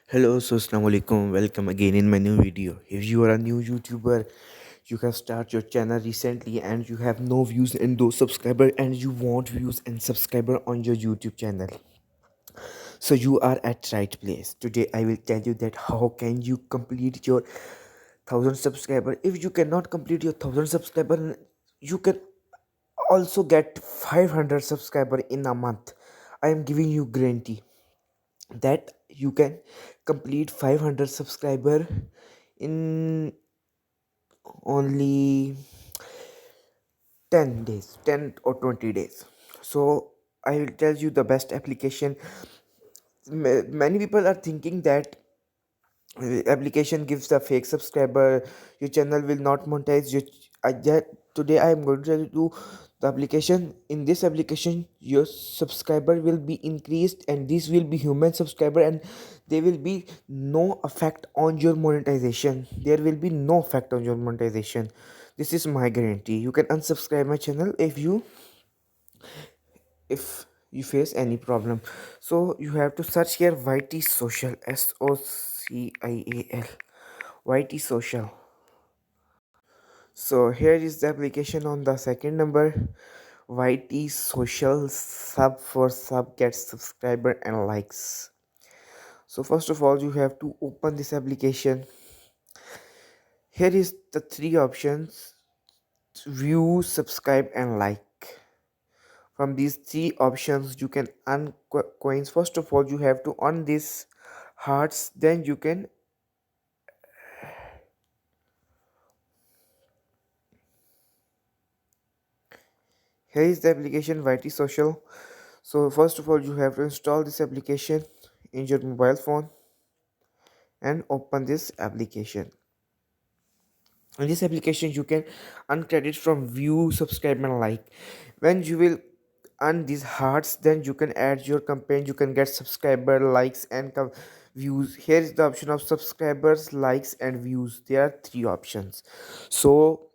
Hello, so Assalamualaikum. Welcome again in my new video. If you are a new YouTuber, you have started your channel recently and you have no views and no subscriber and you want views and subscriber on your YouTube channel. So you are at right place. Today I will tell you that how can you complete your 1,000 subscriber. If you cannot complete your 1,000 subscriber, you can also get 500 subscriber in a month. I am giving you guarantee that you can complete 500 subscriber in only 10 days, 10 or 20 days. So I will tell you the best application. Many people are thinking that application gives a fake subscriber, your channel will not monetize you. Today I am going to tell you the application. In this application your subscriber will be increased and this will be human subscriber, and there will be no effect on your monetization. There will be no effect on your monetization. This is my guarantee. You can unsubscribe my channel if you face any problem. So you have to search here YT Social, SOCIAL, YT Social. So here is the application on the second number. YT Social, sub for sub gets subscriber and likes. So first of all you have to open this application. Here is the three options: view, subscribe and like. From these three options you can earn coins. First of all you have to earn this hearts, then you can here is the application YT Social. So first of all you have to install this application in your mobile phone and open this application. In this application you can earn credits from view, subscribe and like. When you will earn these hearts, then you can add your campaign. You can get subscriber, likes and views. Here is the option of subscribers, likes and views. There are three options. So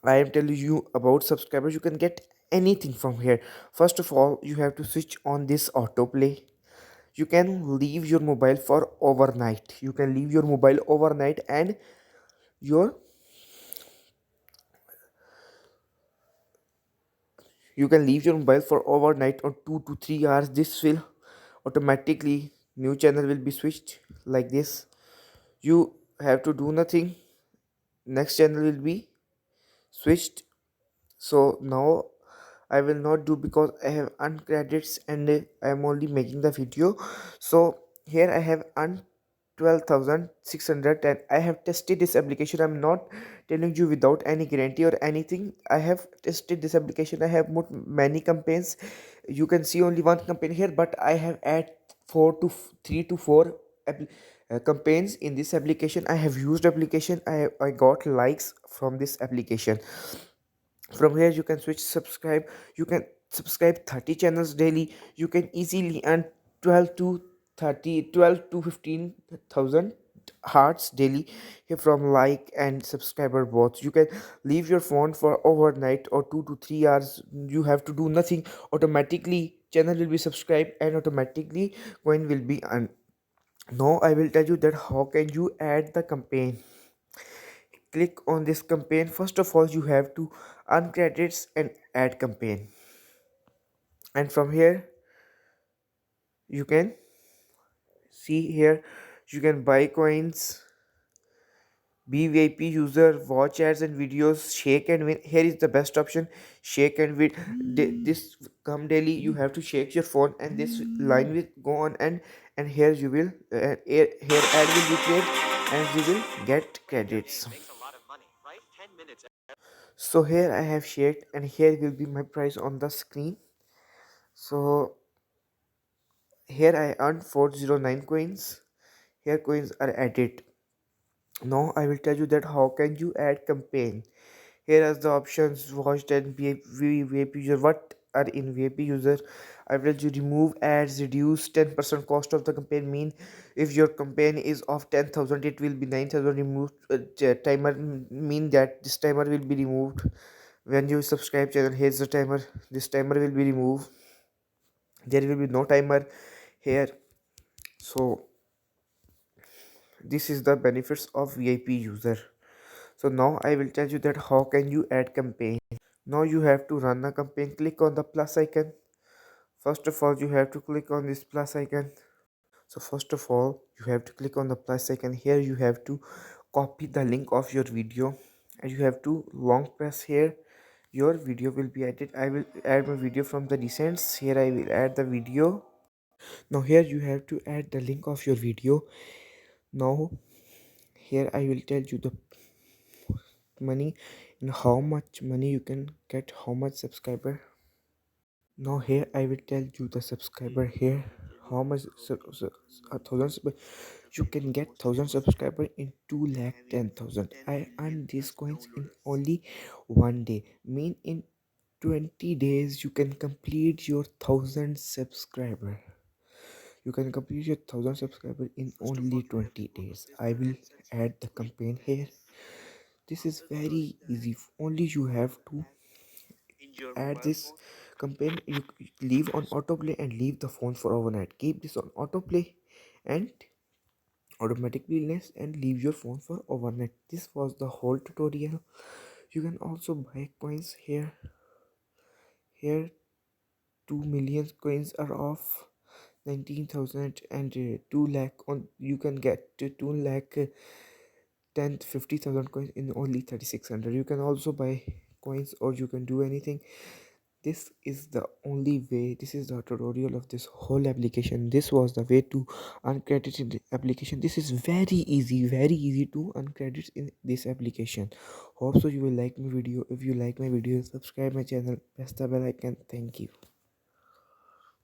I am telling you about subscribers. You can get anything from here. First of all you have to switch on this autoplay. You can leave your mobile for overnight. You can leave your mobile overnight and your you can leave your mobile for overnight or 2 to 3 hours. This will automatically new channel will be switched like this. You have to do nothing, next channel will be switched. So now I will not do because I have earned credits and I am only making the video. So here I have earned 12,600 and I have tested this application. I'm not telling you without any guarantee or anything. I have tested this application. I have put many campaigns. You can see only one campaign here, but I have add 3 to 4 campaigns in this application. I have used application. I got likes from this application. From here you can switch subscribe. You can subscribe 30 channels daily. You can easily earn 12 to 15,000 hearts daily here from like and subscriber both. You can leave your phone for overnight or 2 to 3 hours. You have to do nothing. Automatically channel will be subscribed and automatically coin will be earned. Now I will tell you that how can you add the campaign. Click on this campaign. First of all you have to earn credits and add campaign, and from here you can see here you can buy coins, be VIP user, watch ads and videos, shake and win. Here is the best option, shake and win. This come daily. You have to shake your phone and this line will go on, and here you will here ad will be played and you will get credits. So here I have shared and here will be my price on the screen. So here I earned 409 coins. Here coins are added. Now I will tell you that how can you add campaign. Here are the options: watched and VIP user. What are in VIP user? I will you remove ads, reduce 10% cost of the campaign. Mean if your campaign is of 10,000, it will be 9,000 removed. Timer mean that this timer will be removed when you subscribe channel. Here's the timer. This timer will be removed. There will be no timer here. So this is the benefits of VIP user. So now I will tell you that how can you add campaign. Now you have to run a campaign. Click on the plus icon. First of all, you have to click on this plus icon. So first of all, you have to click on the plus icon. Here you have to copy the link of your video, and you have to long press here. Your video will be added. I will add my video from the recents. Here I will add the video. Now here you have to add the link of your video. Now here I will tell you the money and how much money you can get, how much subscriber. Now here I will tell you the subscriber here, how much a thousand you can get 1,000 subscriber in 2,10,000. I earned these coins in only 1 day. Mean in 20 days you can complete your 1,000 subscriber. You can complete your 1,000 subscriber in only 20 days. I will add the campaign here. This is very easy. Only you have to add this campaign. You leave on autoplay and leave the phone for overnight. Keep this on autoplay and automatically less and leave your phone for overnight. This was the whole tutorial. You can also buy coins here. Here 2 million coins are off 19,000 and 2 lakh on. You can get 2 lakh 10 50,000 coins in only 3,600. You can also buy coins or you can do anything. This is the only way. This is the tutorial of this whole application. This was the way to uncredit in the application. This is very easy to uncredit in this application. Hope so you will like my video. If you like my video, subscribe my channel, press the bell icon. Thank you.